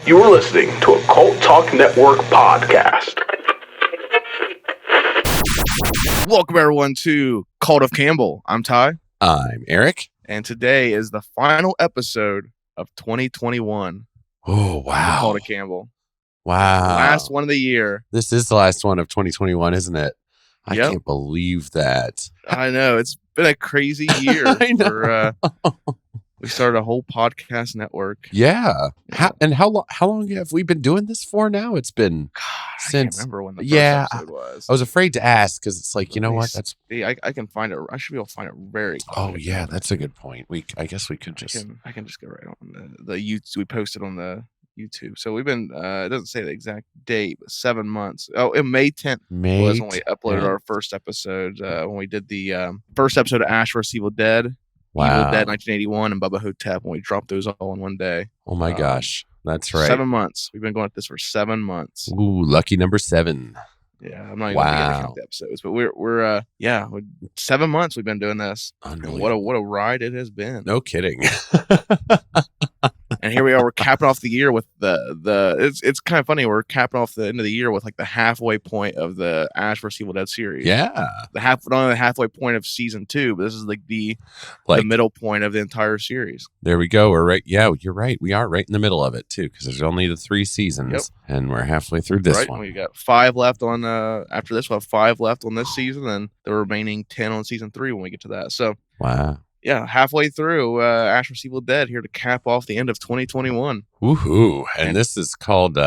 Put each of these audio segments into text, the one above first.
You are listening to a Cult Talk Network podcast. Welcome, everyone, to Cult of Campbell. I'm Ty. I'm Eric. And today is the final episode of 2021. Oh, wow. Cult of Campbell. Wow. Last one of the year. This is the last one of 2021, isn't it? I Yep. can't believe that. I know. It's been a crazy year. I know. We started a whole podcast network. Yeah. How long have we been doing this for now? It's been I since. can't remember when the first episode was. I was afraid to ask because it's like, you know what? That's. I can find it. I should be able to find it very quickly. Oh yeah, that's a good point. I guess we could just. I can just go right on the YouTube. We posted on the YouTube. So we've been. It doesn't say the exact date, but 7 months. Oh, in May 10th was when we uploaded our first episode. When we did the first episode of Ash vs. Evil Dead. Wow. Evil Dead 1981 and Bubba Hotep, when we dropped those all in one day. Oh my gosh. That's right. 7 months. We've been going at this for 7 months. Ooh, lucky number 7. Yeah, I'm not even going to count the episodes, but we're 7 months we've been doing this. And what a ride it has been. No kidding. And here we are. We're capping off the year with it's kind of funny. We're capping off the end of the year with like the halfway point of the Ash vs. Evil Dead series. Yeah, not only the halfway point of season 2, but this is like the middle point of the entire series. There we go. We're right. Yeah, you're right. We are right in the middle of it too, because there's only the 3 seasons, and we're halfway through this one. We got 5 left on. After this, we'll have 5 left on this season, and the remaining 10 on season 3 when we get to that. So wow. Yeah, halfway through Ash vs. Evil Dead, here to cap off the end of 2021. Woohoo! And this is called.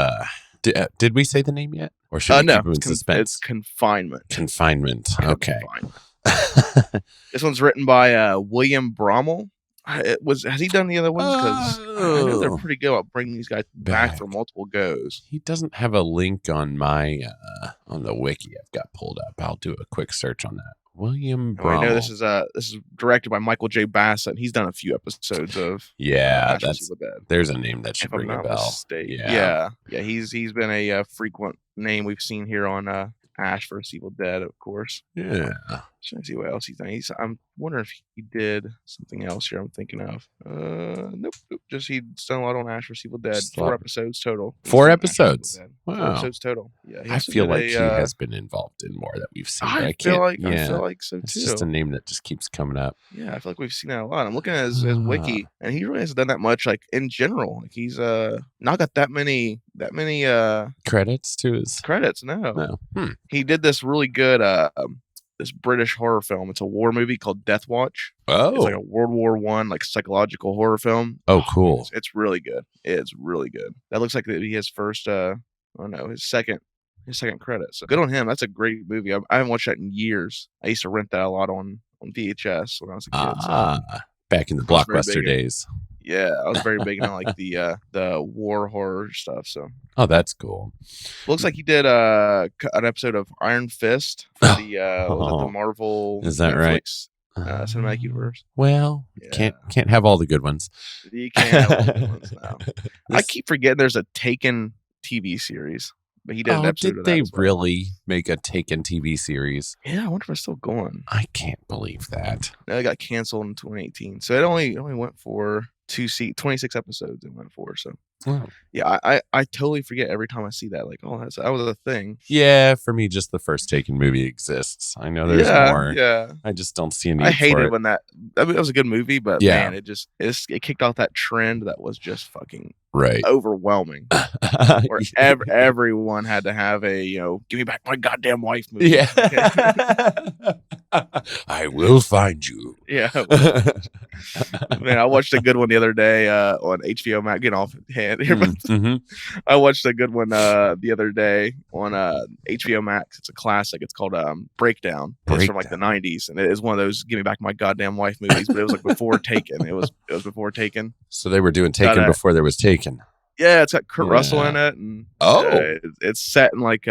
Did we say the name yet, or should we keep them in suspense? It's Confinement. Confinement. Okay. This one's written by William Brommel. Has he done the other ones? Because I know they're pretty good at bringing these guys back for multiple goes. He doesn't have a link on my on the wiki I've got pulled up. I'll do a quick search on that. William Brommel. I know this is directed by Michael J. Bassett, and he's done a few episodes of there's a name that should ring a bell. Yeah. He's been a frequent name we've seen here on Ash vs. Evil Dead, of course. Yeah. Trying to see what else he's done. I'm wondering if he did something else here I'm thinking of. Nope. Just he's done a lot on Ash vs. Evil Dead. 4 episodes total. 4 episodes? Wow. 4 episodes total. Yeah. I feel like he has been involved in more that we've seen. I feel like so too. It's just a name that just keeps coming up. Yeah, I feel like we've seen that a lot. I'm looking at his wiki, and he really hasn't done that much, like in general. Like he's not got that many credits to his credits. No. He did this really good this British horror film. It's a war movie called Death Watch. Oh, it's like a World War I like psychological horror film. Oh, cool! It's really good. It's really good. That looks like his first. His second credit. So good on him. That's a great movie. I haven't watched that in years. I used to rent that a lot on VHS when I was a kid. Back in the Blockbuster days. Yeah, I was very big on like the war horror stuff. So that's cool. Looks like he did an episode of Iron Fist for the Marvel. Is that Netflix, right? Cinematic universe. Well, can't have all the good ones. You can't have all the good ones now. I keep forgetting there's a Taken TV series. But he did an episode did of that they as well. really make a Taken TV series? Yeah, I wonder if it's still going. I can't believe that. No, it got canceled in 2018. So it only went for 26 episodes it went for. So yeah, I totally forget every time I see that. Like, oh, that was a thing. Yeah, for me, just the first Taken movie exists. I know there's more. Yeah, I just don't see any. I hated when that was a good movie, but man, it kicked off that trend that was just fucking overwhelming. Where everyone had to have a give me back my goddamn wife movie. Yeah. I will find you. Yeah. Man, I watched a good one the other day on HBO Max. Getting off hand here, but I watched a good one the other day on HBO Max. It's a classic. It's called Breakdown. It's from like the 90s, and it is one of those "Give Me Back My Goddamn Wife" movies. But it was like before Taken. It was before Taken. So they were doing Taken before there was Taken. Yeah, it's got Kurt Russell in it, and it's set in like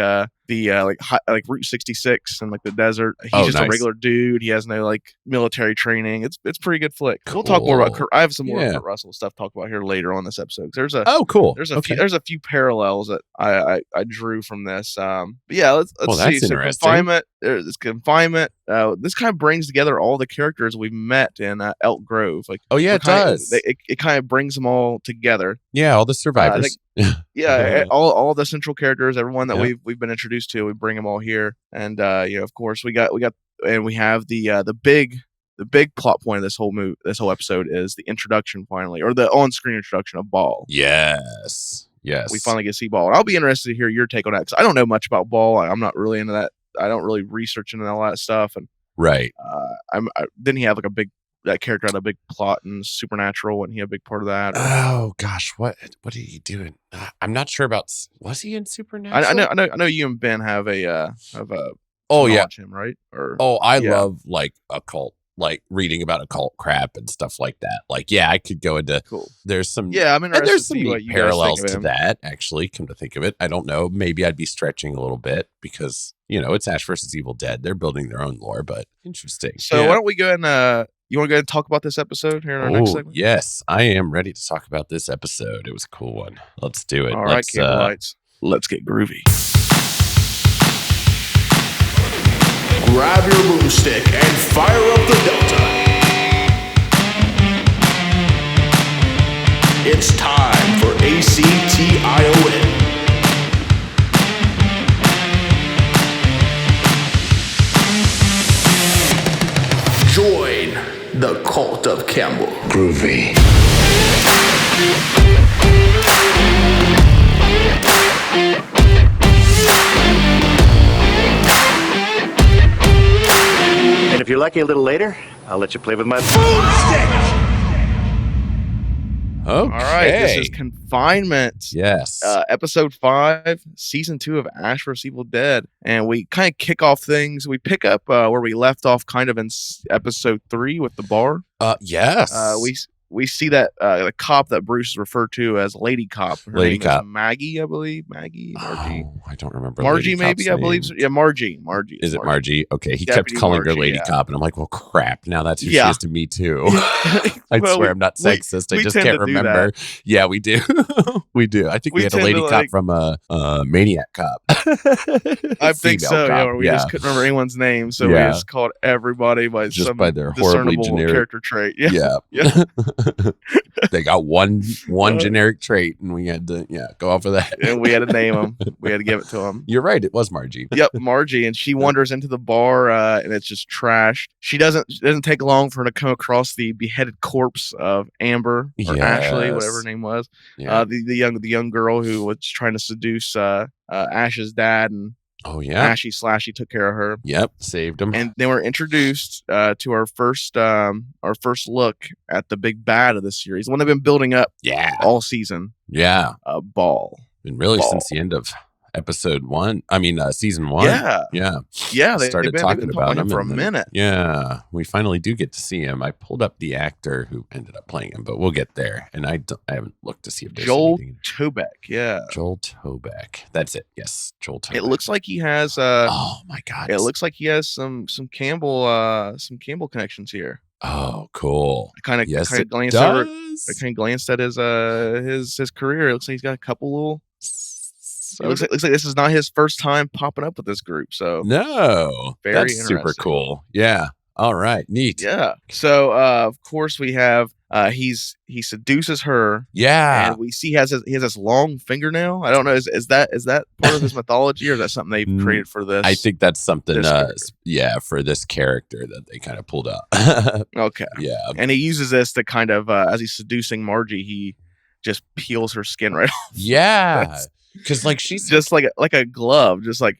like Route 66 and like the desert. He's just a nice. regular dude. He has no like military training. It's a pretty good flick. We'll talk more about I have some more Kurt Russell stuff to talk about here later on this episode. There's a few parallels that I drew from this. But yeah, let's see. So Confinement. There's Confinement. This kind of brings together all the characters we've met in Elk Grove. Like, it does. It kind of brings them all together. Yeah, all the survivors. All the central characters, everyone that we've been introduced to, we bring them all here. And of course, we have the big plot point of this whole episode is the introduction finally, or the on-screen introduction of Ball. Yes. We finally get to see Ball, and I'll be interested to hear your take on that because I don't know much about Ball. I'm not really into that. I don't really research into all that stuff. And right. Didn't he have like that character had a big plot in Supernatural, and he had a big part of that? Oh gosh, what did he do? I'm not sure about. Was he in Supernatural? I know you and Ben have a watch him, right? I love like occult, like reading about occult crap and stuff like that. Like, I could go into. Cool. There's some. Yeah, I'm interested. There's some neat parallels to that. Actually, come to think of it, I don't know. Maybe I'd be stretching a little bit because it's Ash versus Evil Dead. They're building their own lore, but interesting. So why don't we go and you want to go ahead and talk about this episode here in our next segment? Yes, I am ready to talk about this episode. It was a cool one. Let's do it. All right, cable lights. Let's get groovy. Grab your boomstick and fire up the Delta. It's time for ACTION. Join the Cult of Campbell. Groovy. And if you're lucky a little later, I'll let you play with my boomstick. Okay. All right, this is Confinement. Yes. Episode 5, Season 2 of Ash vs. Evil Dead. And we kind of kick off things. We pick up where we left off kind of in Episode 3 with the bar. Yes. We see that the cop that Bruce referred to as Lady Cop. Her Lady name Cop. Is Maggie, I believe. Margie. Oh, I don't remember. Margie, maybe, I believe. Yeah, Margie. Is it Margie? Okay, he Deputy kept calling her Margie, Lady Cop, and I'm like, well, crap. Now that's who she Yeah. is to me, too. I swear I'm not sexist. I we just tend can't to do remember. that. Yeah, we do. We do. I think we had a tend Lady to, Cop from a Maniac Cop. I think so. Cop. Yeah, where we just couldn't remember anyone's name, so we just called everybody by their horribly generic character trait. Yeah. Yeah. They got one generic trait, and we had to go off of that. And we had to name them. We had to give it to them. You're right. It was Margie. Yep, Margie, and she wanders into the bar, and it's just trashed. It doesn't take long for her to come across the beheaded corpse of Amber or Ashley, whatever her name was. Yeah. The young girl who was trying to seduce Ash's dad, and Ashy Slashy took care of her. Yep, saved him. And then we're introduced to our first look at the big bad of this series, the one they've been building up all season. Yeah, Ball. And really since the end of season 1. Yeah, they started talking about him for a minute. Yeah, we finally do get to see him. I pulled up the actor who ended up playing him, but we'll get there. And I haven't looked to see if there's Joel anything. Toback. Yeah, Joel Toback. That's it. Yes, Joel Toback. It looks like he has. Oh my god! It looks like he has some Campbell connections here. Oh, cool. I kind of glanced over. I kind of glanced at his career. It looks like he's got a couple little. It looks like this is not his first time popping up with this group. So that's super cool. Yeah. All right. Neat. Yeah. So of course we have he seduces her. Yeah. And we see he has this long fingernail. I don't know. Is that part of his mythology, or is that something they've created for this? I think that's something. For this character that they kind of pulled out. Okay. Yeah. And he uses this to kind of as he's seducing Margie, he just peels her skin right off. Yeah. Because like she's just like a glove, just like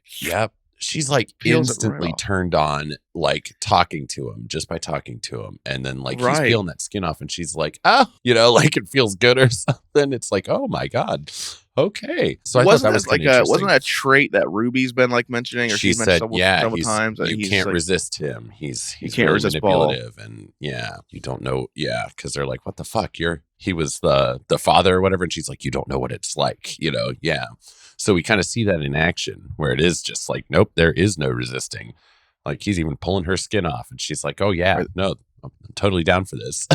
she's like instantly turned on, like talking to him just by talking to him, and then like he's peeling that skin off, and she's like, like it feels good or something. It's like, oh my god, okay. So I thought that was wasn't that a trait that Ruby's been like mentioning, or she said, several times that you can't resist him. He's can't really resist manipulative, and you don't know, because they're like, what the fuck, he was the father or whatever, and she's like, you don't know what it's like, So we kind of see that in action where it is just like, nope, there is no resisting. Like he's even pulling her skin off and she's like, oh yeah, no, I'm totally down for this.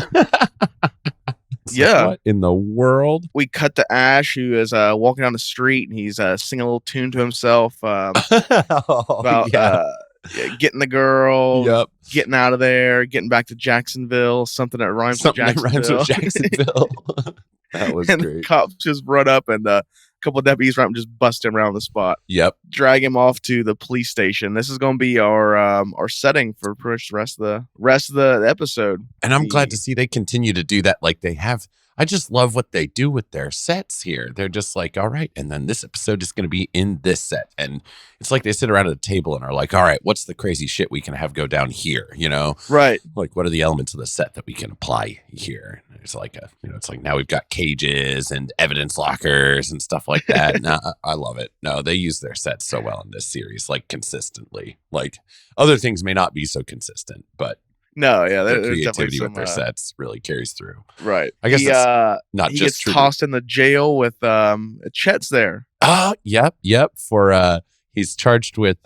Yeah. Like, what in the world? We cut to Ash, who is walking down the street, and he's singing a little tune to himself about getting the girl, getting out of there, getting back to Jacksonville, something that rhymes with Jacksonville. That was and great. The cops just run up, and a couple of deputies run up and just bust him around the spot. Yep. Drag him off to the police station. This is going to be our setting for pretty much the rest of the episode. And I'm glad to see they continue to do that. Like they have. I just love what they do with their sets here. They're just like, all right, and then this episode is going to be in this set. And it's like they sit around at a table and are like, all right, what's the crazy shit we can have go down here? You know? Right. Like, what are the elements of the set that we can apply here? It's like it's like now we've got cages and evidence lockers and stuff like that. No, I love it. No, they use their sets so well in this series, like consistently. Like other things may not be so consistent, but no, yeah, their creativity with their sets really carries through. Right. I guess he gets tossed in the jail with Chet's there. Yep. For he's charged with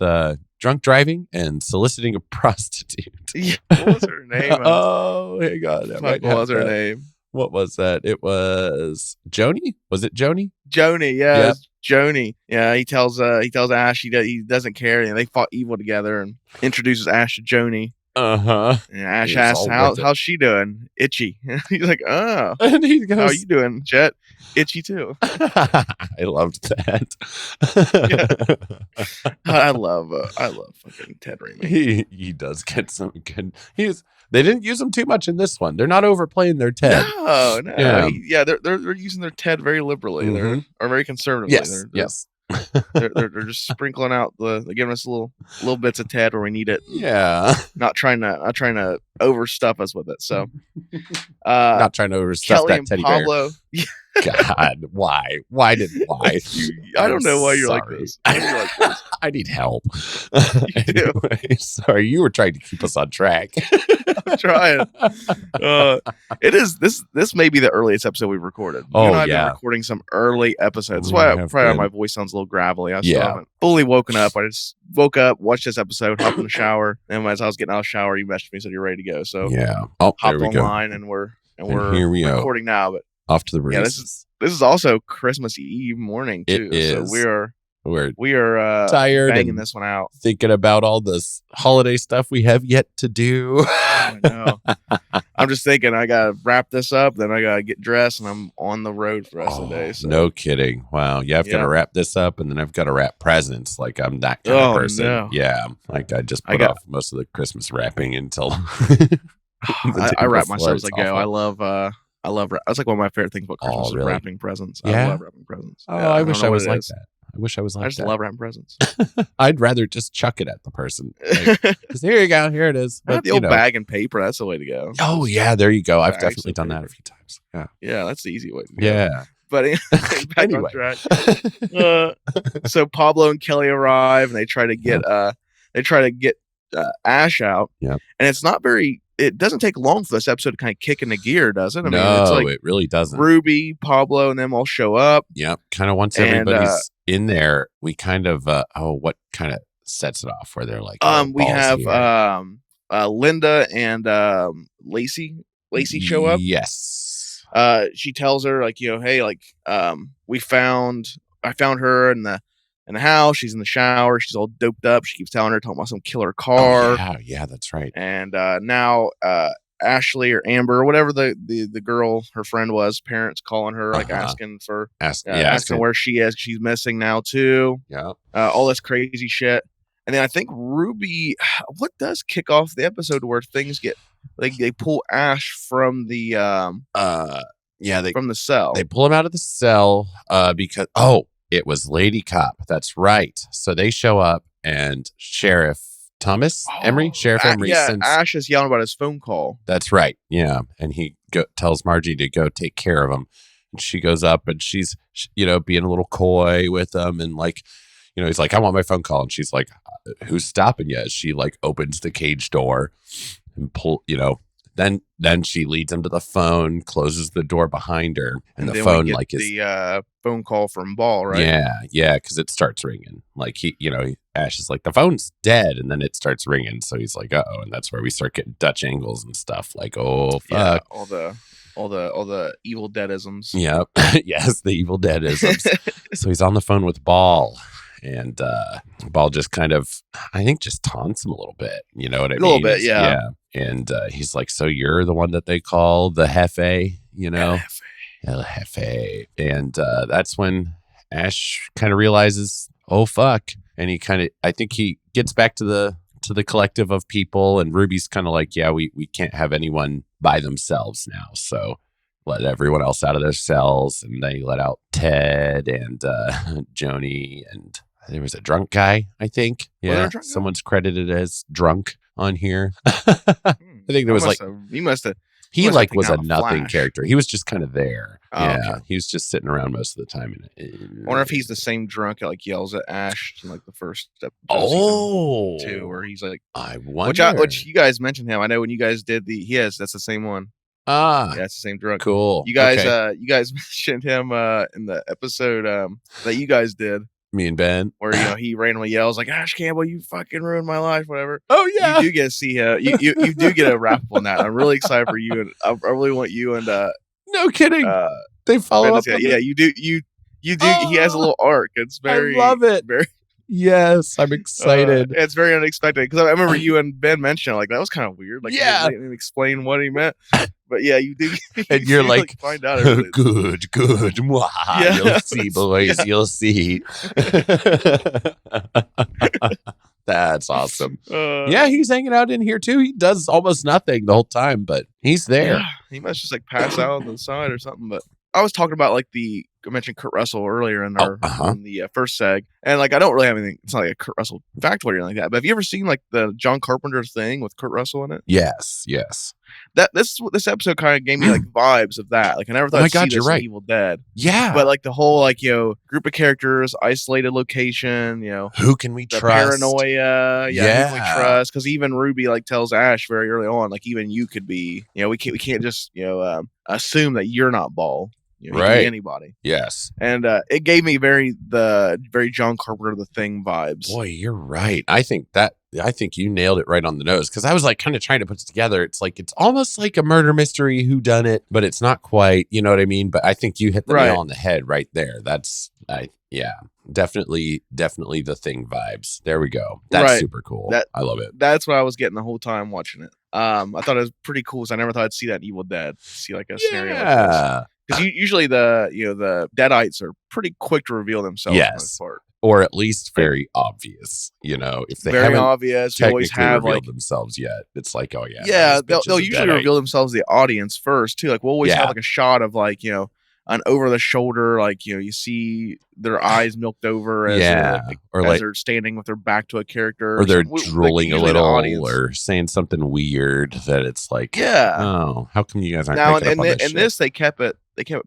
drunk driving and soliciting a prostitute. Yeah, what was her name? Oh, hang on. What was her name? What was that? It was Joni. Was it Joni? Joni, yeah, yep. Joni. Yeah, he tells Ash he doesn't care, and they fought evil together, and introduces Ash to Joni. And Ash asks, how's she doing? Itchy. He's like, oh. And he goes, how are you doing, Chet? Itchy too. I loved that. I love fucking Ted Raimi. He does get some good. They didn't use him too much in this one. They're not overplaying their Ted. No. They're using their Ted very liberally. Mm-hmm. Or very conservatively. Yes. They're just sprinkling out they're giving us little bits of Ted where we need it. Yeah. Not trying to overstuff us with it. So not trying to overstuff Kelly that and teddy Pablo, bear. God, why? Why? I don't know why you're like this. I need help. Anyway, sorry, you were trying to keep us on track. I'm trying. It is this may be the earliest episode we've recorded. I've been recording some early episodes. That's why probably my voice sounds a little gravelly. I still haven't fully woken up. I just woke up, watched this episode, hopped in the shower, and as I was getting out of the shower, you messaged me, said you're ready to go. So hopped online, and we're here we recording now. But off to the races. Yeah, this is also Christmas Eve morning too. It is. So we are tired, banging this one out, thinking about all this holiday stuff we have yet to do. I know. I'm just thinking I gotta wrap this up, then I gotta get dressed, and I'm on the road for the rest of the day. So. No kidding! Wow, I've got to wrap this up, and then I've got to wrap presents. Like I'm that kind of person. No. Yeah, like I just put off most of the Christmas wrapping until. I wrap myself as I go. I love. That's like one of my favorite things about Christmas is wrapping presents. I love wrapping presents. I wish I was like that. I wish I was like that. I just love wrapping presents. I'd rather just chuck it at the person. Because here you go. Here it is. But, the old bag and paper. That's the way to go. Oh, yeah. There you go. I've definitely done that a few times. Yeah, that's the easy way to go. Yeah. But anyway. On track. So Pablo and Kelly arrive, and they try to get Ash out. Yeah. And it's not very... It doesn't take long for this episode to kind of kick into gear, does it? It really doesn't. Ruby, Pablo, and them all show up. Yep. Kind of once everybody's in there, we kind of what kind of sets it off where they're like, we have Linda and Lacey show up. Yes. She tells her hey, I found her in the house. She's in the shower. She's all doped up. She keeps talking about some killer car. Oh, yeah, that's right. And now Ashley or Amber or whatever the girl her friend was, parents calling her asking where she is. She's missing now too. Yeah. All this crazy shit. And then I think Ruby, what does kick off the episode where things get they pull Ash from the from the cell. They pull him out of the cell because it was Lady Cop. That's right. So they show up and Sheriff Emery sends... Ash is yelling about his phone call. That's right. Yeah. And he tells Margie to go take care of him. And she goes up and she's, being a little coy with him. And he's like, I want my phone call. And she's like, who's stopping you? She opens the cage door and Then she leads him to the phone, closes the door behind her, and the then phone we get like is the phone call from Ball, right? yeah, because it starts ringing. Like Ash is like, the phone's dead, and then it starts ringing. So he's like, uh-oh, and that's where we start getting Dutch angles and stuff. Like, oh fuck, all the Evil Deadisms. Yep. Yes, the Evil Deadisms. So he's on the phone with Ball, and Ball just kind of, I think, just taunts him a little bit. You know what I mean? A little bit, yeah. And he's like, so you're the one that they call the Jefe, El Jefe. And that's when Ash kind of realizes, oh, fuck. And I think he gets back to the collective of people, and Ruby's kind of like, yeah, we can't have anyone by themselves now. So let everyone else out of their cells. And they let out Ted and Joni, and there was a drunk guy, I think. Yeah. Someone's credited as drunk on here. I think there was he was a nothing character. He was just kind of there. Oh, yeah. okay. He was just sitting around most of the time. I wonder if he's the same drunk that like yells at Ash in like the first episode. Oh, season 2, where he's like, I wonder. Which you guys mentioned him. I know when you guys did that's the same one. Ah, yeah, it's the same drunk. Cool. You guys, you guys mentioned him in the episode that you guys did. Me and Ben, where he randomly yells like, Ash Campbell, you fucking ruined my life, whatever. Oh yeah, you do get to see him. You do get a wrap on that. I'm really excited for you, and I really want you and no kidding. They follow up. Yeah, you do. You do. He has a little arc. It's very. I love it. Very. Yes, I'm excited. It's very unexpected because I remember you and Ben mentioned like that was kind of weird. Like, yeah, they didn't explain what he meant. But yeah, you do. And you're like, find out. Good. Mwah. Yeah. You'll see, boys. You'll see. That's awesome. Yeah, he's hanging out in here too. He does almost nothing the whole time, but he's there. Yeah, he must just like pass out on the side or something. But I was talking about like I mentioned Kurt Russell earlier in the first seg, and like I don't really have anything. It's not like a Kurt Russell factoid or anything like that. But have you ever seen like the John Carpenter thing with Kurt Russell in it? Yes. This episode kind of gave me like vibes of that. Like I never thought I'd see this in Evil Dead. Yeah, but like the whole group of characters, isolated location. Who can we trust? Paranoia. Yeah, who can we trust? Because even Ruby like tells Ash very early on, like even you could be. We can't just assume that you're not Ball. He can be anybody. Yes. And it gave me very John Carpenter The Thing vibes. Boy, you're right. I think you nailed it right on the nose, because I was like kind of trying to put it together. It's like it's almost like a murder mystery whodunit, but it's not quite. You know what I mean? But I think you hit the nail on the head right there. Definitely The Thing vibes. There we go. That's super cool. I love it. That's what I was getting the whole time watching it. I thought it was pretty cool because I never thought I'd see that in Evil Dead. See like a scenario like this. Because usually the Deadites are pretty quick to reveal themselves. Yes, or at least very obvious. If they very haven't obvious, they always have revealed themselves yet. It's like, oh yeah, yeah. They'll usually reveal themselves to the audience first too. Like we'll always have like a shot of like an over the shoulder, like you see their eyes milked over as they're standing with their back to a character, or they're drooling a little, or saying something weird that it's like, oh, how come you guys aren't picking up on this shit? This they kept it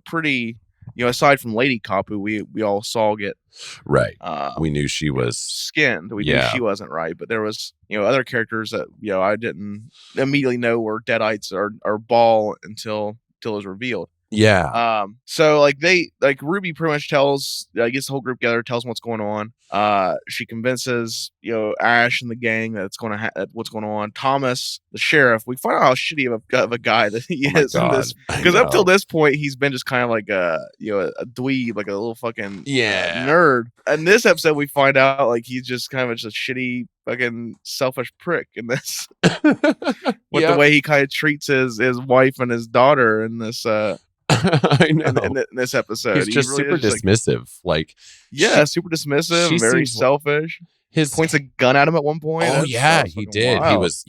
pretty. Aside from Lady Cop, who we all saw get right, we knew she was skinned. We knew she wasn't right, but there was other characters that I didn't immediately know were Deadites or Ball until it was revealed. Yeah. So Ruby pretty much gets the whole group together, tells them what's going on. She convinces Ash and the gang that it's going to what's going on. Thomas, the sheriff, we find out how shitty of a guy that he is in this, because up till this point he's been just kind of like a dweeb, like a little fucking nerd. And this episode we find out like he's just kind of just a shitty fucking selfish prick in this with the way he kind of treats his wife and his daughter in this I know. In this episode, he's just really super dismissive. Super dismissive, very selfish. His points a gun at him at one point. Oh yeah, he did. Wild. He was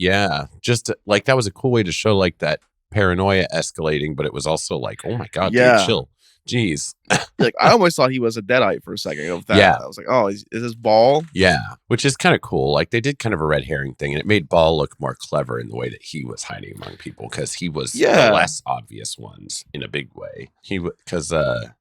just like that was a cool way to show like that paranoia escalating, but it was also like, oh my god, dude, chill. Jeez. Like I almost thought he was a Deadite for a second. I was like, oh, is this Ball? Yeah, which is kind of cool. Like they did kind of a red herring thing, and it made Ball look more clever in the way that he was hiding among people, because he was the less obvious ones in a big way. Because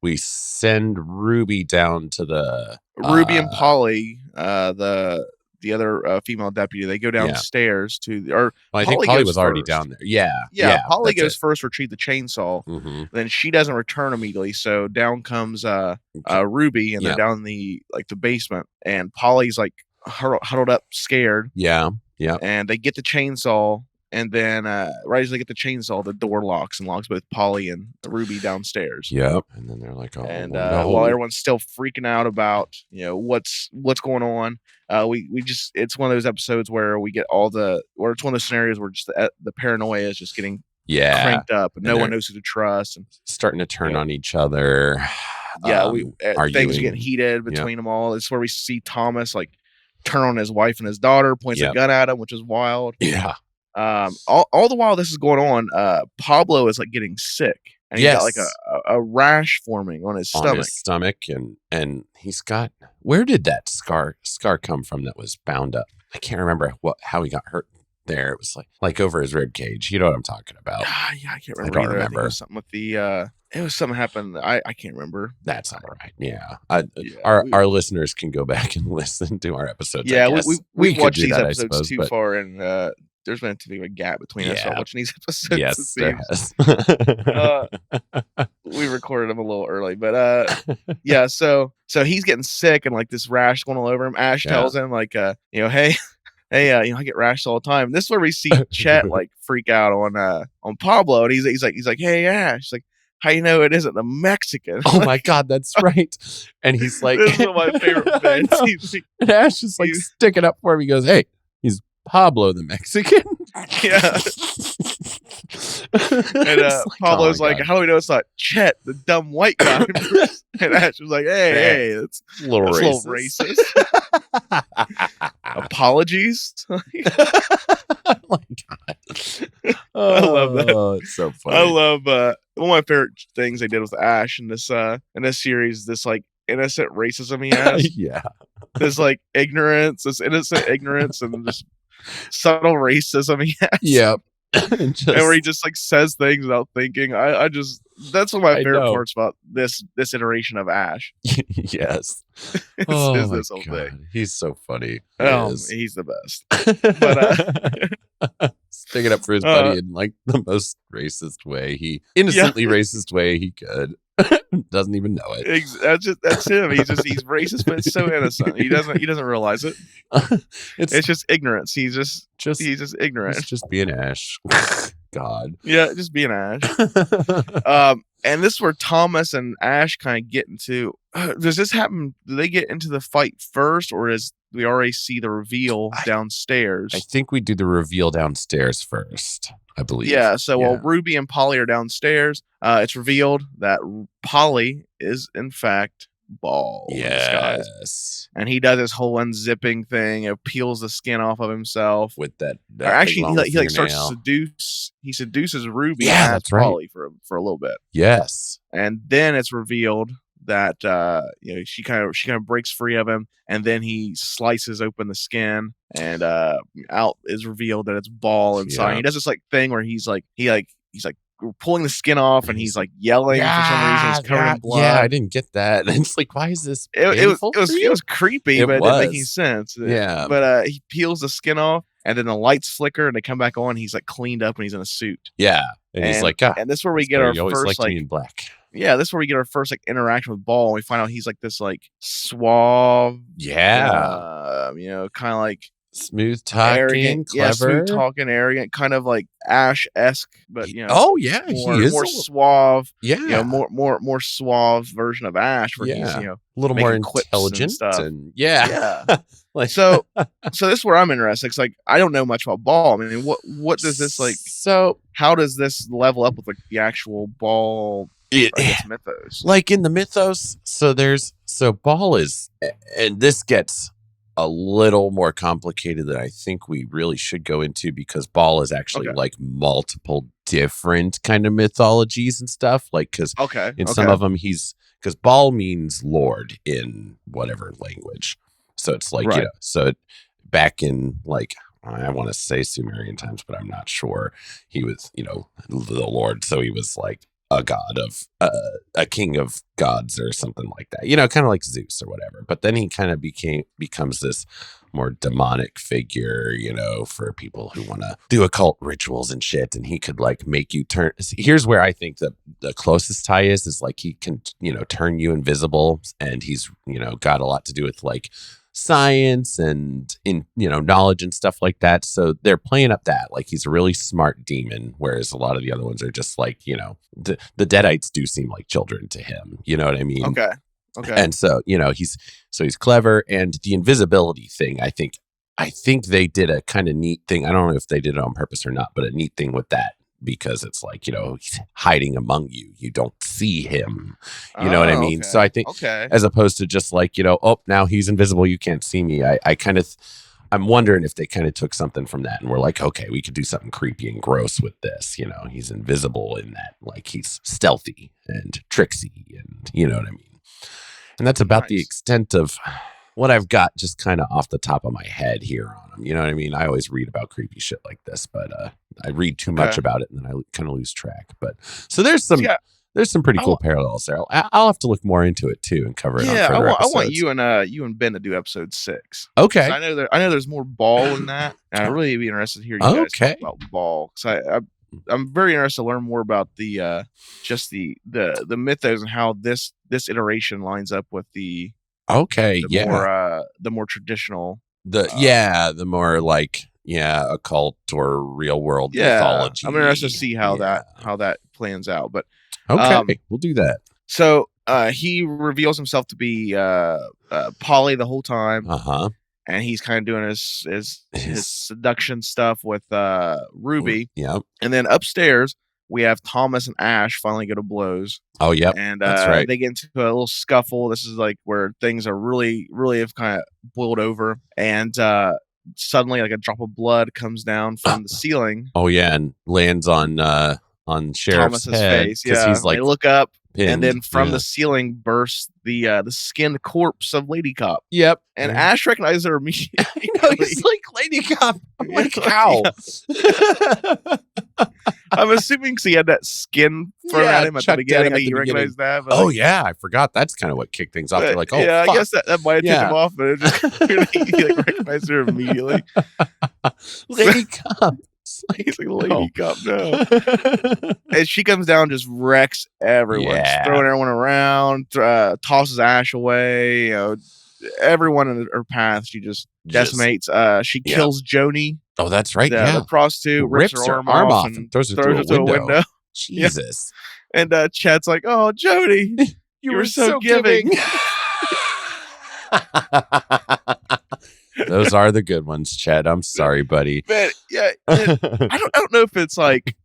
we send Ruby down to the Ruby and Polly, the the other female deputy. They go downstairs to, I think Polly was already down there. Yeah. Polly goes first, retrieve the chainsaw. Mm-hmm. Then she doesn't return immediately, so down comes Ruby, and they're down in the basement, and Polly's like huddled up, scared. Yeah. And they get the chainsaw. And then right as they get the chainsaw, the door locks and locks both Polly and Ruby downstairs. Yep. And then they're like, "Oh and no!" While everyone's still freaking out about what's going on, we just it's one of those episodes where we get or it's one of those scenarios where just the paranoia is just getting cranked up, and no one knows who to trust, and starting to turn on each other. Things are getting heated between them all. It's where we see Thomas like turn on his wife and his daughter, points a gun at him, which is wild. Yeah. All the while this is going on, Pablo is like getting sick, and he's got like a rash forming on his stomach. And he's got, where did that scar come from that was bound up? I can't remember how he got hurt there. It was like over his rib cage. You know what I'm talking about? Yeah, I can't remember. I don't remember. It was something with the it was something happened. I can't remember. That's all right. Yeah. Our listeners can go back and listen to our episodes. Yeah, we watched these episodes too far, and there's been too big of a gap between us all watching these episodes. Yes, there has. We recorded them a little early, but so he's getting sick and like this rash going all over him. Ash tells him like, hey, I get rashes all the time. And this is where we see Chet like freak out on Pablo, and he's like, hey Ash, like, how you know it isn't the Mexican? Oh my God, that's right. And he's like, this is one of my favorite bits. And Ash is like sticking up for him. He goes, hey, he's Pablo the Mexican. Yeah. And Pablo's like, how do we know it's not Chet, the dumb white guy? And Ash was like, hey, that's a little racist. Apologies. Oh my God. I love that. Oh, it's so funny. I love one of my favorite things they did with Ash in this series, this like innocent racism he has. Yeah. This like innocent ignorance, and just subtle racism he has. Yep. And where he just like says things without thinking. I just, that's one of my favorite parts about this iteration of Ash. Yes. Is this whole thing. He's so funny. He's the best. But sticking up for his buddy in like the most racist way, innocently racist way he could. Doesn't even know it. That's him. He's racist, but it's so innocent. He doesn't realize it. It's just ignorance. He's just ignorant. It's just being Ash. God. Yeah, just being Ash. And this is where Thomas and Ash kind of get into. Does this happen? Do they get into the fight first, or is we already see the reveal downstairs? I think we do the reveal downstairs first, I believe. Yeah, so while Ruby and Polly are downstairs, it's revealed that Polly is, in fact, Ball. Yes. And he does this whole unzipping thing. It peels the skin off of himself. With that actually, he starts to seduce. He seduces Ruby and Polly for a little bit. Yes. And then it's revealed that she kind of breaks free of him, and then he slices open the skin, and out is revealed that it's Ball inside. He does this like thing where he's like pulling the skin off, and he's like yelling for some reason. He's covered in blood. Yeah, I didn't get that. It's like, why is this? It was creepy, but it didn't make any sense. Yeah, but he peels the skin off, and then the lights flicker, and they come back on. He's like cleaned up, and he's in a suit. Yeah, and he's like, and this is where we get our first like in black. Yeah, this is where we get our first like interaction with Ball, and we find out he's like this like suave, kind of like smooth talking, arrogant, clever, smooth talking, arrogant, kind of like Ash-esque, but he is more suave, more suave version of Ash, where he's a little more intelligent and so this is where I'm interested. It's like I don't know much about Ball. I mean, what does this like? So how does this level up with like the actual Ball? Mythos, like in the mythos. So Ball is, and this gets a little more complicated than I think we really should go into, because Ball is actually like multiple different kind of mythologies and stuff. Like, because some of them because Ball means Lord in whatever language. So it's like, so back in like, I want to say Sumerian times, but I'm not sure. He was, the Lord. So he was like a god of a king of gods or something like that, kind of like Zeus or whatever. But then he kind of becomes this more demonic figure, for people who want to do occult rituals and shit. And he could like make you turn. Here's where I think the closest tie is like he can, turn you invisible, and he's, got a lot to do with like science and knowledge and stuff like that. So they're playing up that like he's a really smart demon, whereas a lot of the other ones are just like, the Deadites do seem like children to him. You know what I mean? Okay. And so, he's clever, and the invisibility thing, I think they did a kind of neat thing. I don't know if they did it on purpose or not, but a neat thing with that, because it's like, he's hiding among you. You don't see him. You know what I mean? Okay. So I think as opposed to just like, now he's invisible, you can't see me. I'm wondering if they kind of took something from that and we're like, okay, we could do something creepy and gross with this. He's invisible in that, like he's stealthy and tricksy, and you know what I mean? And that's about the extent of what I've got just kind of off the top of my head here on him. You know what I mean? I always read about creepy shit like this, but I read too much about it and then I kind of lose track. But so there's some pretty cool parallels there. I'll have to look more into it too and cover it on further episodes. I want you and Ben to do episode 6. Okay. I know there's more ball in that, and I'd really be interested to hear you guys talk about ball, because I'm very interested to learn more about the just the mythos and how this iteration lines up with the more traditional the more like occult or real world mythology. I'm interested to see how that plans out. But we'll do that. So he reveals himself to be Polly the whole time. And he's kind of doing his seduction stuff with Ruby. Yeah. And then upstairs, we have Thomas and Ash finally go to blows. Oh, yeah. And that's right. They get into a little scuffle. This is like where things are really, really have kind of boiled over. And suddenly, like a drop of blood comes down from the ceiling. Oh, yeah. And lands on Sheriff's Thomas's head. face. Yeah. He's like, they look up. Pinned, and then from the ceiling bursts the skinned corpse of Lady Cop. Yep. And Ash recognizes her immediately. I know, he's like, Lady Cop. I'm like, how? I'm assuming he had that skin thrown at him at the beginning. Like, you recognize that? But I forgot. That's kind of what kicked things off. They're like, fuck. I guess that might have taken him off, but it just he recognized her immediately. Lady Cop. He's like, Lady Cop, no. And she comes down, just wrecks everyone, just throwing everyone around, tosses Ash away. Everyone in her path, she just decimates. She kills Joni. Oh, that's right. The prostitute rips her arm off and throws her through a window. Jesus. And Chad's like, "Oh, Joni, you were so giving." Those are the good ones, Chad. I'm sorry, buddy. Man, I don't know if it's like,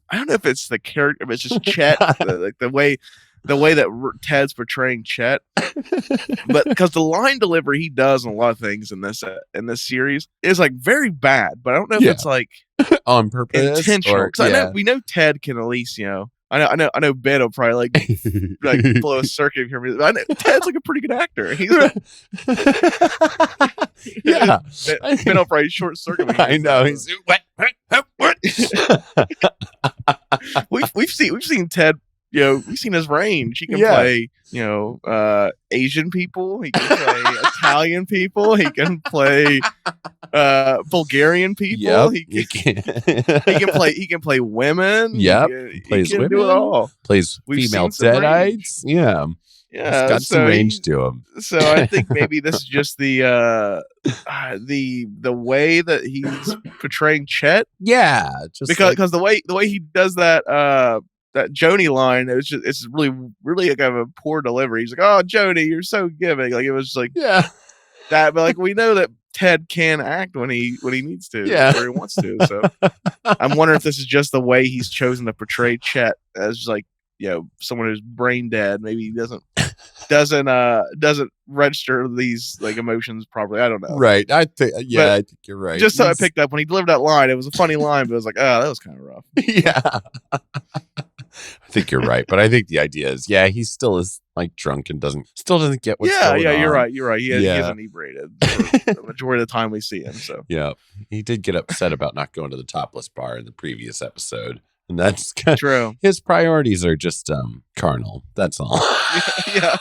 I don't know if it's the character, if it's just Chet, like the way that Ted's portraying Chet, but because the line delivery he does in a lot of things in this series is like very bad, but I don't know if it's like on purpose, intentional. Because we know Ted can at least, I know Ben will probably like blow a circuit if you hear me. I know Ted's like a pretty good actor. He's Ben will probably short circuit. I know. He's what? We've seen Ted. We've seen his range. He can play, Asian people. He can play Italian people. He can play Bulgarian people. Yep. He can play women. Yep. He can do it all. Plays female Deadites. Yeah. Yeah. He's got some range to him. So I think maybe this is just the way that he's portraying Chet. Yeah. Just because the way he does that Joni line, it's really, really like a poor delivery. He's like, "Oh, Joni, you're so giving." Like it was just like that, but like we know that Ted can act when he needs to, where he wants to. So I'm wondering if this is just the way he's chosen to portray Chet as like someone who's brain dead. Maybe he doesn't register these like emotions properly. I don't know. Right. I think you're right. Just so I picked up when he delivered that line, it was a funny line, but it was like, oh, that was kind of rough. Yeah. I think you're right, but I think the idea is, he still is like drunk and still doesn't get what's going on. You're right. He is inebriated for the majority of the time we see him. So he did get upset about not going to the topless bar in the previous episode, and that's kind of true. His priorities are just carnal. That's all. Yeah.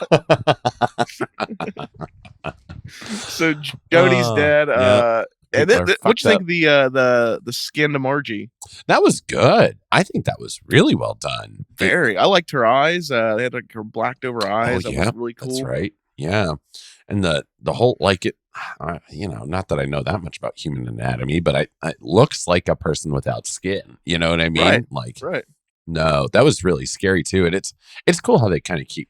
So Jody's dead. Yep. And People are what you fucked think of the skin to Margie? That was good. I think that was really well done. Very. I liked her eyes. They had like her blacked over eyes. Oh, That yeah, was really cool. that's right. Yeah, and the whole like it. Not that I know that much about human anatomy, but it looks like a person without skin. You know what I mean? Right. Like, Right. no, that was really scary too. And it's cool how they kind of keep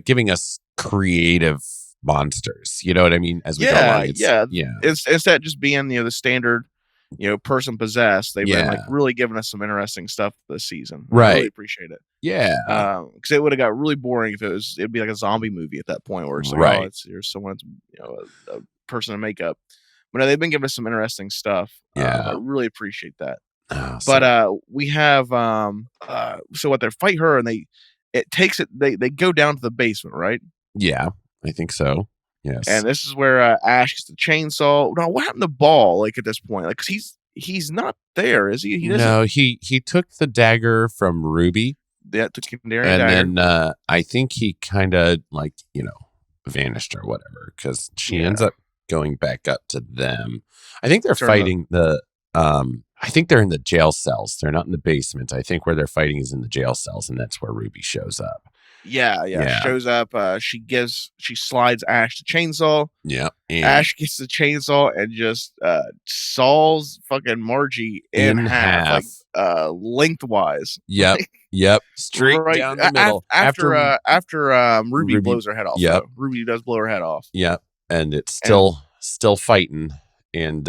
giving us creative monsters. You know what I mean? As we go along, yeah. Instead of just being the standard, person possessed, they've been like really giving us some interesting stuff this season. Right. I really appreciate it. Yeah. Because it would have got really boring if it'd be like a zombie movie at that point where it's like, right. Here's someone, a person in makeup. But no, they've been giving us some interesting stuff. Yeah. I really appreciate that. Oh, but we have so what they fight her and they go down to the basement, right? Yeah, I think so. Yes. And this is where Ash gets the chainsaw. Now, what happened to Ball? Like at this point, like, 'cause he's not there, is he? No, he took the dagger from Ruby. Yeah, took Kandarian and then I think he kind of like vanished or whatever because she ends up going back up to them. I think they're fighting I think they're in the jail cells. They're not in the basement. I think where they're fighting is in the jail cells, and that's where Ruby shows up. Yeah. Shows up. She slides Ash the chainsaw. Yeah. Ash gets the chainsaw and just saws fucking Margie in half. Like, lengthwise. Yep. Straight down the middle. After Ruby blows her head off. Yep. Ruby does blow her head off. Yep. And it's still fighting. And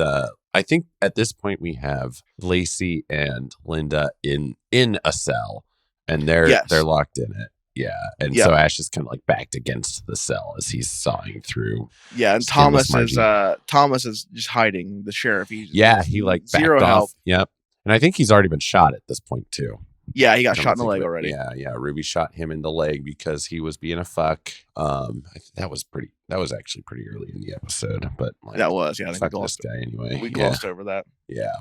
I think at this point we have Lacey and Linda in a cell, and they're locked in it. Yeah, and so Ash is kind of like backed against the cell as he's sawing through. Yeah, and Thomas is just hiding. The sheriff. He like zero backed help. off. Yep, and I think he's already been shot at this point too. Yeah, he got shot in the leg already. Yeah. Ruby shot him in the leg because he was being a fuck. That was actually pretty early in the episode, but like, that was I think fuck this guy anyway. We glossed over that. Yeah,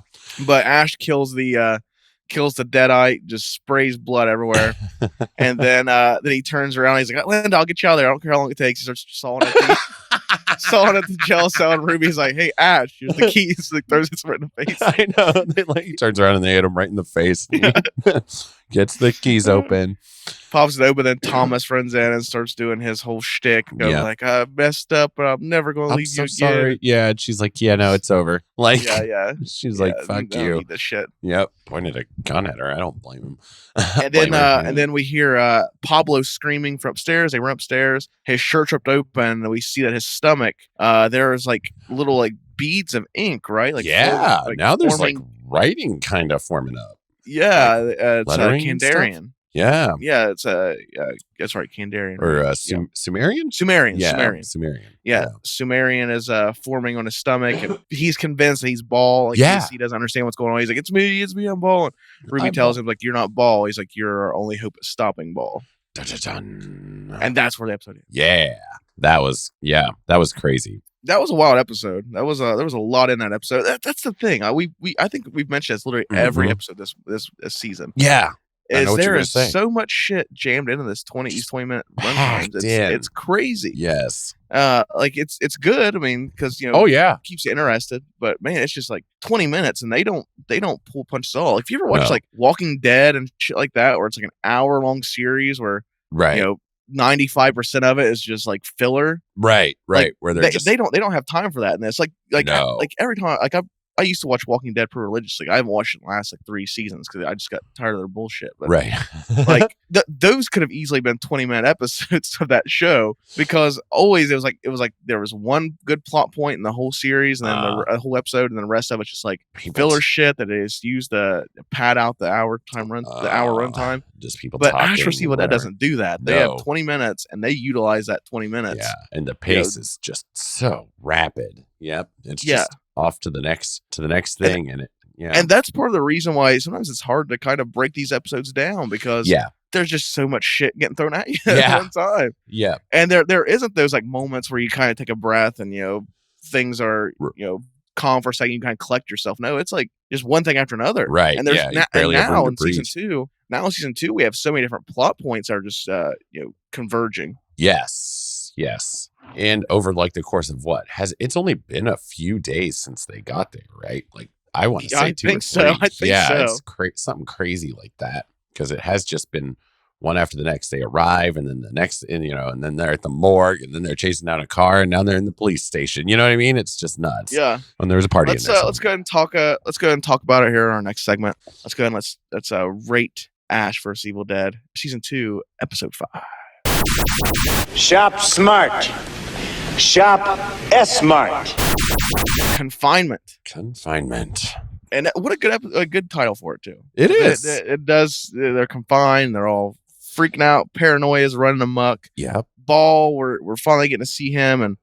but Ash kills the Deadite, just sprays blood everywhere, and then he turns around. And he's like, "Linda, I'll get you out of there. I don't care how long it takes." He starts sawing at the jail cell, and Ruby's like, "Hey, Ash, here's the keys." Like, throws it right in the face. I know. He turns around and they hit him right in the face. Gets the keys open. Pops it open, then Thomas runs in and starts doing his whole shtick. Going like, "I messed up, but I'm never going to leave you again." Sorry. Yeah, and she's like, "Yeah, no, it's over." Like, she's like, "Fuck you." Need this shit. Yep. Pointed a gun at her. I don't blame him. And then we hear Pablo screaming from upstairs. They run upstairs. His shirt ripped open, and we see that his stomach, there's like little like beads of ink, right? Like now there's like writing kind of forming up. Yeah, it's Kandarian. Yeah, it's that's right, Kandarian or Sumerian. Sumerian. Yeah, Sumerian is forming on his stomach, and he's convinced that he's Ball. Like, he doesn't understand what's going on. He's like, "It's me, I'm Ball." And Ruby tells him like, "You're not Ball." He's like, "You're our only hope of stopping Ball." Dun-dun-dun. And that's where the episode is. Yeah, that was crazy. That was a wild episode. There was a lot in that episode. That's the thing. I think we've mentioned this literally every episode this season. Yeah. There is so much shit jammed into this 20-minute runtime. It's crazy. Yes. Like it's good. I mean, because it keeps you interested. But man, it's just like 20 minutes, and they don't pull punches at all. If you ever watch like Walking Dead and shit like that, where it's like an hour-long series where 95% of it is just like filler. Right. Like, where they don't have time for that. And it's like every time I used to watch Walking Dead pretty religiously. I haven't watched it in the last like 3 seasons because I just got tired of their bullshit. But like those could have easily been 20-minute episodes of that show, because always it was like there was one good plot point in the whole series, and then the whole episode, and then the rest of it's just like filler shit that is used to pad out the hour runtime. Just people. But talking, Ash vs. Evil Dead doesn't do that. They have 20 minutes, and they utilize that 20 minutes. Yeah, and the pace is just so rapid. Yep, it's just off to the next thing, and that's part of the reason why sometimes it's hard to kind of break these episodes down, because there's just so much shit getting thrown at you at one time. Yeah, and there isn't those like moments where you kind of take a breath and things are calm for a second, you kind of collect yourself. No, it's like just one thing after another. Right. And there's now in breathe. season 2, we have so many different plot points that are just converging. Yes. And over like the course of it's only been a few days since they got there, right? Like I want to say I 2 or 3. think so. I think so. It's something crazy like that because it has just been one after the next. They arrive, and then the next, and and then they're at the morgue, and then they're chasing down a car, and now they're in the police station. You know what I mean? It's just nuts. Yeah. And there's a party in there. Let's go ahead and talk. Let's go ahead and talk about it here in our next segment. Let's go ahead and let's rate Ash vs. Evil Dead season 2, episode 5. Shop smart. Shop S-Mart. Confinement. And what a good title for it too. It is. It does. They're confined. They're all freaking out. Paranoia is running amok. Yep. Ball. We're finally getting to see him and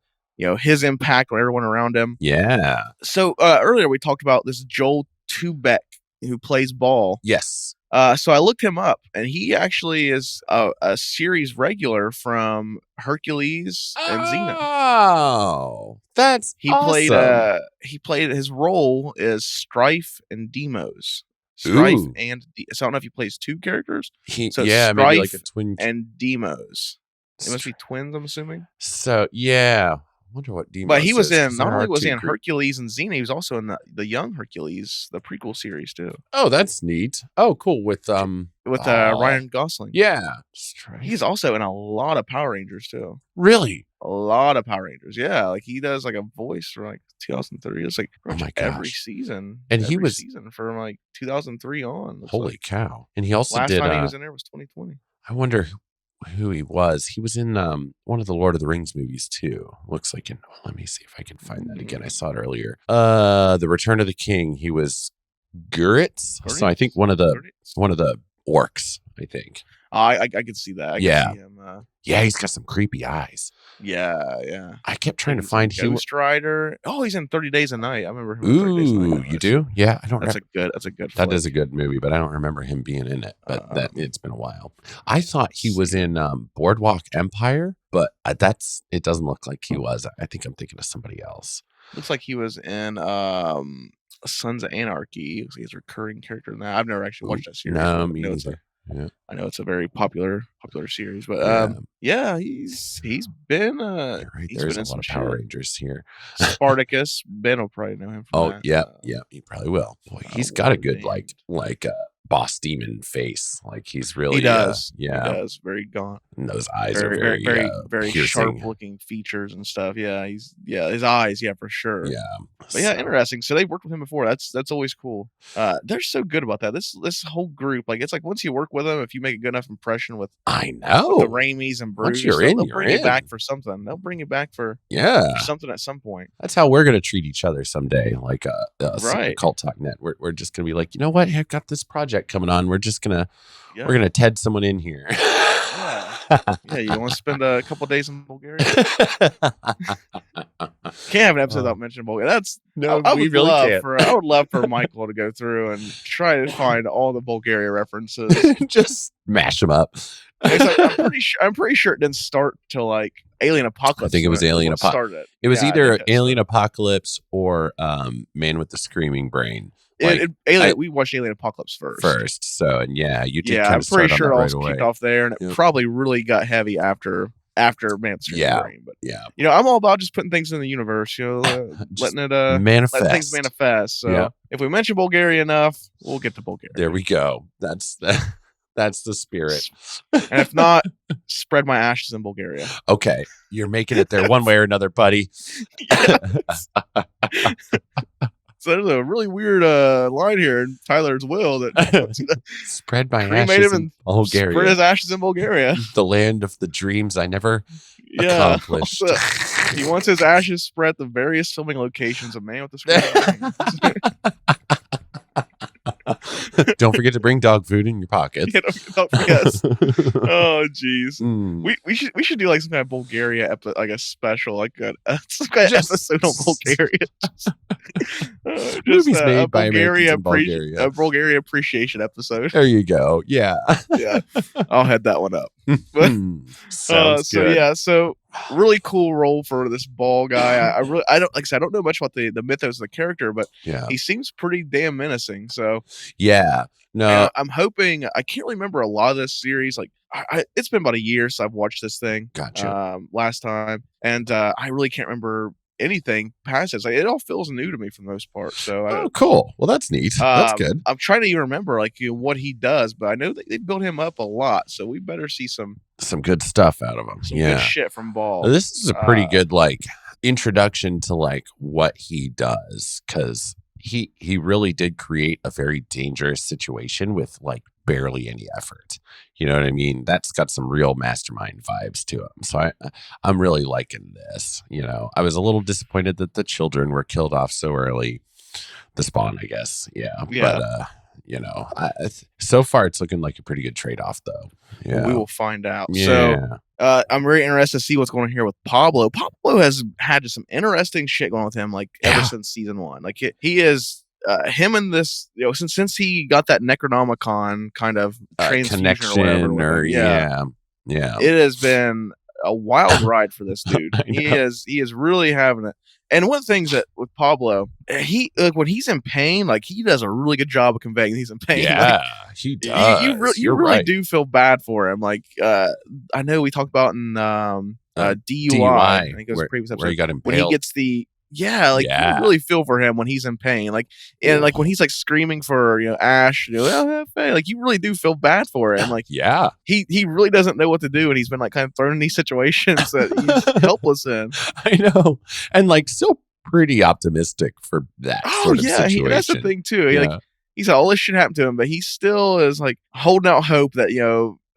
his impact on everyone around him. Yeah. So earlier we talked about this Joel Tubeck who plays Ball. Yes. So I looked him up, and he actually is a series regular from Hercules and Xena. Oh, that's awesome. He played his role is Strife and Demos. Strife Ooh. and so I don't know if he plays 2 characters. So Strife maybe like a twin and Demos. They must be twins, I'm assuming. So yeah. I wonder what Demos But he was is, not only was he in Hercules and Xena, he was also in the Young Hercules, the prequel series too. Oh, that's neat. Oh, cool. With Ryan Gosling. Yeah. He's also in a lot of Power Rangers too. Really? A lot of Power Rangers. Yeah, like he does like a voice for like 2003. It's like every season. And every he was season from like 2003 on. Holy cow. And he also last did time he was in there was 2020. I wonder who he was. He was in one of the Lord of the Rings movies too. Looks like let me see if I can find that again. I saw it earlier. The Return of the King. He was Guritz. So I think one of the orcs, I think. I could see that. I could see him, yeah, he's got some creepy eyes. Yeah. I kept trying to find him. Ghost Rider. Oh, he's in 30 Days a Night. I remember him. Ooh, you do? Yeah, I don't. That's a good. That is a good movie, but I don't remember him being in it. But it's been a while. I thought he was in Boardwalk Empire, but it doesn't look like he was. I think I'm thinking of somebody else. Looks like he was in Sons of Anarchy. He's a recurring character in that. I've never actually watched that series. No, me neither. I know it's a very popular series, but he's been There's a lot of Power Rangers here. Spartacus. Ben will probably know him from that. Yeah, he probably will. Boy, he's got a good like boss demon face. Like he's really he does. He does. Very gaunt. And those eyes are very sharp looking features and stuff. Yeah, his eyes, for sure. Yeah. But interesting. So they've worked with him before. That's always cool. They're so good about that. This whole group, like it's like once you work with them, if you make a good enough impression with the Raimis and Bruce, they'll bring you back for something. They'll bring you back for something at some point. That's how we're gonna treat each other someday. Like Cult Talk Net. We're just gonna be like, you know what? I've got this project coming on. We're just gonna we're gonna Ted someone in here. You want to spend a couple days in Bulgaria? Can't have an episode without mentioning Bulgaria. I would love for Michael to go through and try to find all the Bulgaria references. Just mash them up. It's like, I'm pretty sure it didn't start till like Alien Apocalypse. I think it was Alien Apocalypse. It was either Alien Apocalypse or Man with the Screaming Brain. We watched Alien Apocalypse first. So you did. I'm pretty sure it all kicked off there, and it probably really got heavy after Man's Brain. But I'm all about just putting things in the universe, letting it manifest. Letting things manifest. So if we mention Bulgaria enough, we'll get to Bulgaria. There we go. That's the spirit. And if not, spread my ashes in Bulgaria. Okay, you're making it there one way or another, buddy. So there's a really weird line here in Tyler's will that spread my ashes in Bulgaria. Spread his ashes in Bulgaria. The land of the dreams I never accomplished. He wants his ashes spread at the various filming locations of Man with the Screaming Brain. Don't forget to bring dog food in your pockets. Don't forget. Oh, jeez. We should do like some kind of Bulgaria episode, like a special, like some kind of episode on Bulgaria. Movies made by Americans in Bulgaria. A Bulgaria appreciation episode. There you go. Yeah. I'll head that one up. Sounds good. So really cool role for this Ball guy. I don't know much about the mythos of the character, but he seems pretty damn menacing. So no, I'm hoping. I can't remember a lot of this series. Like it's been about a year since I've watched this thing. Gotcha. Last time, and I really can't remember anything past it. Like, it all feels new to me for the most part. So, Oh, cool. Well, that's neat. That's good. I'm trying to even remember like what he does, but I know they built him up a lot, so we better see some good stuff out of him. Some good shit from Ball. This is a pretty good like introduction to like what he does, because he really did create a very dangerous situation with like barely any effort. You know what I mean? That's got some real mastermind vibes to him. So I'm really liking this. You know, I was a little disappointed that the children were killed off so early. The Spawn, I guess. Yeah. But you know, so far it's looking like a pretty good trade-off, though. Yeah, we will find out. Yeah. So I'm very interested to see what's going on here with Pablo. Pablo has had just some interesting shit going with him, like ever since season 1. Like he is him and this, you know, since he got that Necronomicon kind of connection or whatever. Yeah. It has been a wild ride for this dude. He is really having it. And one of the things that with Pablo, he like when he's in pain, like he does a really good job of conveying he's in pain. Yeah, like, he does. You really do feel bad for him. Like I know we talked about in DUI. I think it was a previous episode where he got impaled. When he gets the you really feel for him when he's in pain. Like and like when he's like screaming for Ash, like you really do feel bad for him. Like he really doesn't know what to do, and he's been like kind of thrown in these situations that he's helpless in. I know, and like still pretty optimistic for that. Sort of situation. That's the thing too. Like he's all this shit happened to him, but he still is like holding out hope that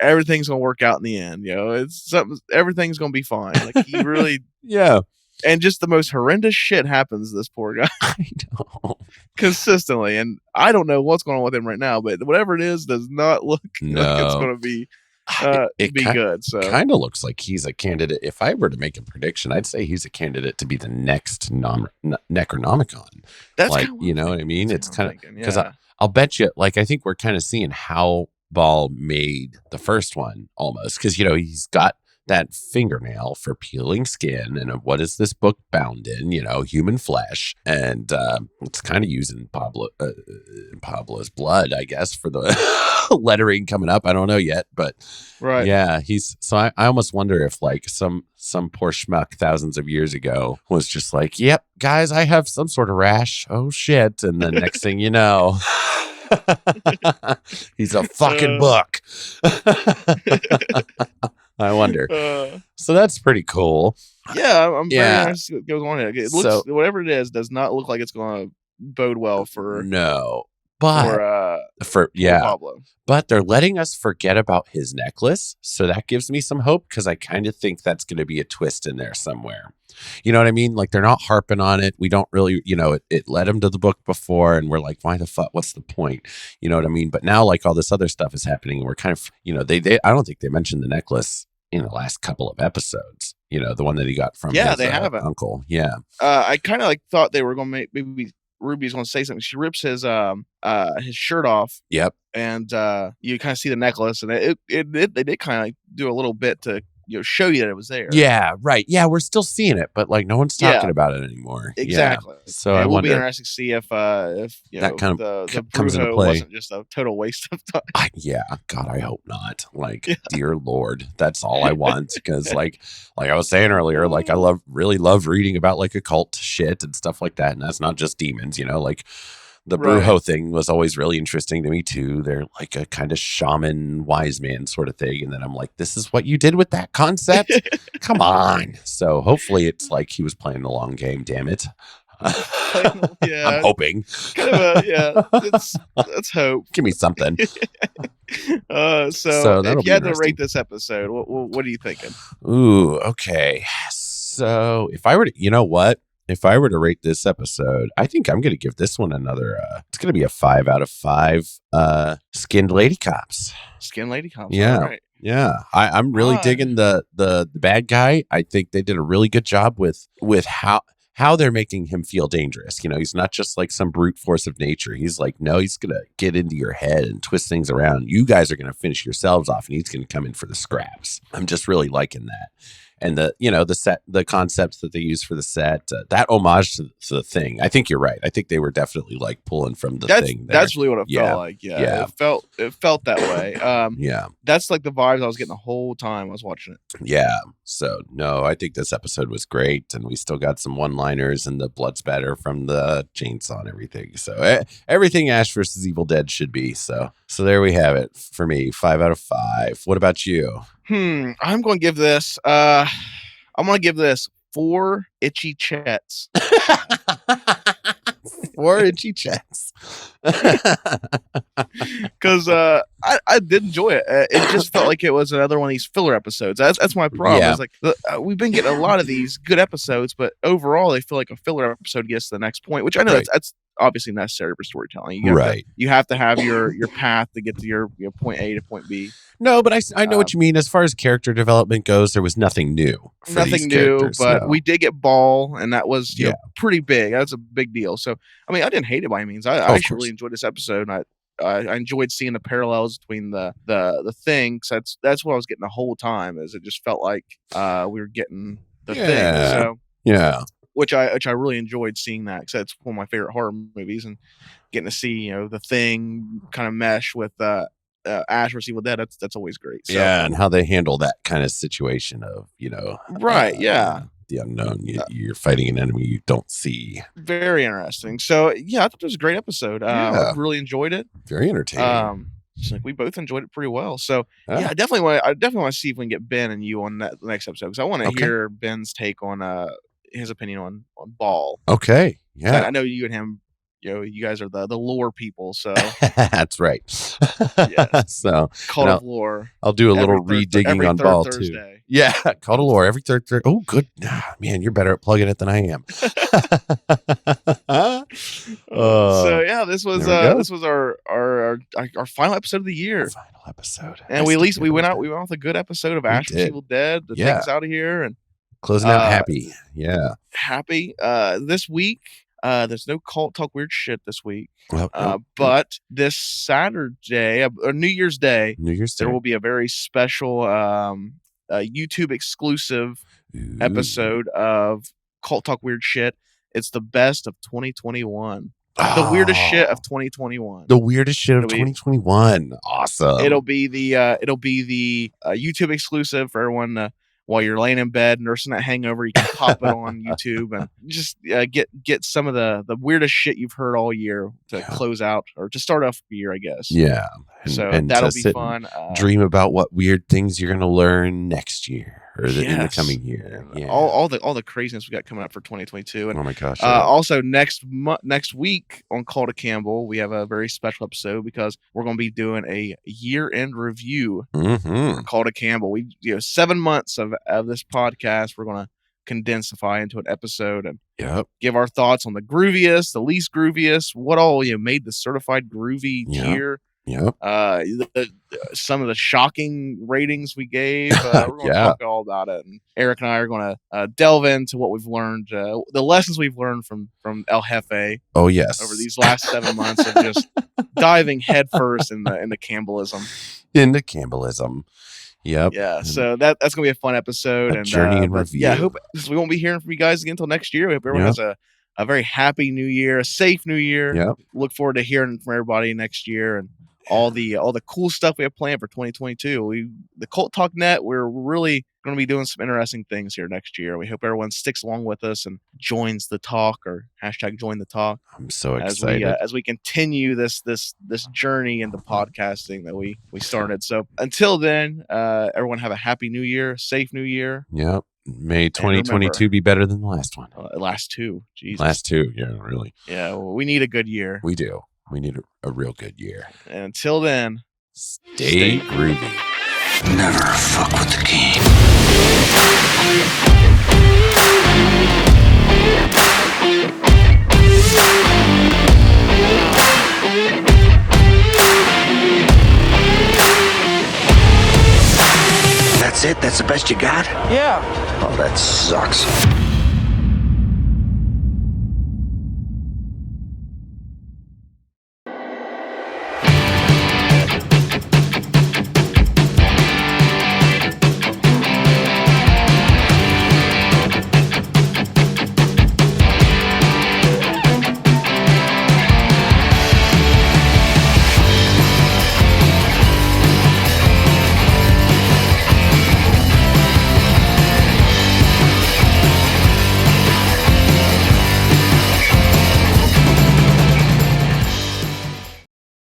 everything's gonna work out in the end. It's something. Everything's gonna be fine. Like he really And just the most horrendous shit happens to this poor guy. I know. Consistently. And I don't know what's going on with him right now, but whatever it is does not look like it's going to be good. So kind of looks like he's a candidate. If I were to make a prediction, I'd say he's a candidate to be the next Necronomicon. That's like, you know what I mean? It's kind of because I'll bet you, like, I think we're kind of seeing how Ball made the first one almost, because he's got that fingernail for peeling skin, and what is this book bound in? Human flesh, and it's kind of using Pablo's blood, I guess, for the lettering coming up. I don't know yet, but he's so I almost wonder if like some poor schmuck thousands of years ago was just like, yep, guys, I have some sort of rash. Oh shit! And then next thing you know. He's a fucking book. I wonder. So that's pretty cool. Yeah, I'm very nice what goes on here. It looks whatever it is does not look like it's going to bode well for for Pablo. But they're letting us forget about his necklace, so that gives me some hope, because I kind of think that's going to be a twist in there somewhere. You know what I mean? Like, they're not harping on it. We don't really, it led him to the book before, and we're like, why the fuck? What's the point? You know what I mean? But now, like, all this other stuff is happening, and we're kind of, they I don't think they mentioned the necklace in the last couple of episodes. The one that he got from his uncle. Yeah. I kind of like thought they were going to maybe Ruby's going to say something. She rips his shirt off. Yep. And you kind of see the necklace, and they did kind of like do a little bit to show you that it was there. Yeah, right. Yeah, we're still seeing it, but like no one's talking about it anymore. Exactly. Yeah. So I wonder. It'll be interesting to see if that kind of the comes into Brujo play. wasn't just a total waste of time. God, I hope not. Like, dear Lord, that's all I want, because like I was saying earlier, like I really love reading about like occult shit and stuff like that, and that's not just demons. Like. The Brujo thing was always really interesting to me too. They're like a kind of shaman, wise man sort of thing. And then I'm like, this is what you did with that concept? Come on. So hopefully it's like he was playing the long game, damn it. I'm hoping. Let's hope. Give me something. So if you had to rate this episode, what are you thinking? Ooh, okay. So if I were to, if I were to rate this episode, I think I'm going to give this one another, it's going to be a 5 out of 5 Skinned Lady Cops. Skinned Lady Cops. Yeah. All right. Yeah. I'm really digging the bad guy. I think they did a really good job with how they're making him feel dangerous. He's not just like some brute force of nature. He's like, no, he's going to get into your head and twist things around. You guys are going to finish yourselves off, and he's going to come in for the scraps. I'm just really liking that. and the concepts that they use for the set, that homage to the Thing. I think you're right. I think they were definitely like pulling from the Thing. That's really what it felt like. Yeah. It felt that way. Yeah. That's like the vibes I was getting the whole time I was watching it. Yeah. So no, I think this episode was great, and we still got some one-liners and the blood spatter from the chainsaw and everything. So everything Ash versus Evil Dead should be. So there we have it for me. 5 out of 5. What about you? I'm going to give this. 4 itchy chets. 4 itchy chets. Because I did enjoy it. It just felt like it was another one of these filler episodes. That's my problem. Yeah. It's like we've been getting a lot of these good episodes, but overall they feel like a filler episode gets to the next point, which I know that's obviously necessary for storytelling. You have to have your path to get to your point A to point B. No, but I know what you mean. As far as character development goes, there was nothing new. Nothing new, but we did get Ball, and that was pretty big. That's a big deal. So, I mean, I didn't hate it by any means. I actually really enjoyed this episode. And I enjoyed seeing the parallels between the Thing. Cause that's what I was getting the whole time. Is it just felt like we were getting the Thing. So which I really enjoyed seeing that, because that's one of my favorite horror movies, and getting to see the Thing kind of mesh with Ash versus Evil Dead. That's always great. So, and how they handle that kind of situation of the unknown. You're fighting an enemy you don't see. Very interesting. So I thought it was a great episode. I really enjoyed it. Very entertaining. It's like we both enjoyed it pretty well. So I definitely want to see if we can get Ben and you on the next episode, because I want to hear Ben's take on his opinion on Ball. Okay. Yeah. I know you and him, you guys are the lore people, so that's right. So Cult of Lore. I'll do a little redigging on Ball Thursday. too. Yeah, Cult of Lore every third. Oh, good. Man, you're better at plugging it than I am. So this was our final episode of the year. Final episode, and we went out with a good episode of Ash vs. Evil Dead to take us out of here and closing out happy. Yeah, happy. This week. There's no Cult Talk Weird Shit this week. Well, but this Saturday, or New Year's Day, there will be a very special YouTube exclusive episode of Cult Talk Weird Shit. It's the best of 2021. The weirdest shit of 2021. The weirdest shit of 2021. Awesome. It'll be the YouTube exclusive for everyone. While you're laying in bed nursing that hangover, you can pop it on YouTube and just get some of the weirdest shit you've heard all year to close out, or to start off the year, I guess. Yeah. And that'll be fun. Dream about what weird things you're going to learn next year, or in the coming year. Yeah. All the craziness we got coming up for 2022. And oh my gosh. Also next week on Call to Campbell, we have a very special episode, because we're going to be doing a year-end review for Call to Campbell. 7 months of this podcast, we're going to condensify into an episode and give our thoughts on the grooviest, the least grooviest, what all made the certified groovy tier. Some of the shocking ratings we gave. We're going to talk all about it. And Eric and I are going to delve into what we've learned, the lessons we've learned from El Jefe. Oh yes, over these last 7 months of just diving headfirst in the Campbellism. Into Campbellism. Yep. Yeah. So that's gonna be a fun episode. And journey and review. Yeah. I hope we won't be hearing from you guys again until next year. We hope everyone has a very happy new year, a safe new year. Yep. Look forward to hearing from everybody next year, and all the cool stuff we have planned for 2022. The Cult Talk Net, we're really going to be doing some interesting things here next year. We hope everyone sticks along with us and joins the talk, or #join the talk. I'm so excited as we continue this journey into podcasting that we started. So until then, everyone have a happy new year, safe new year. Yep. May 2022 be better than the last one. Last two. Jesus. Last two. Yeah, really. Yeah. Well, we need a good year. We do. We need a real good year. And until then, stay groovy. Never fuck with the king. That's it? That's the best you got? Yeah. Oh, that sucks.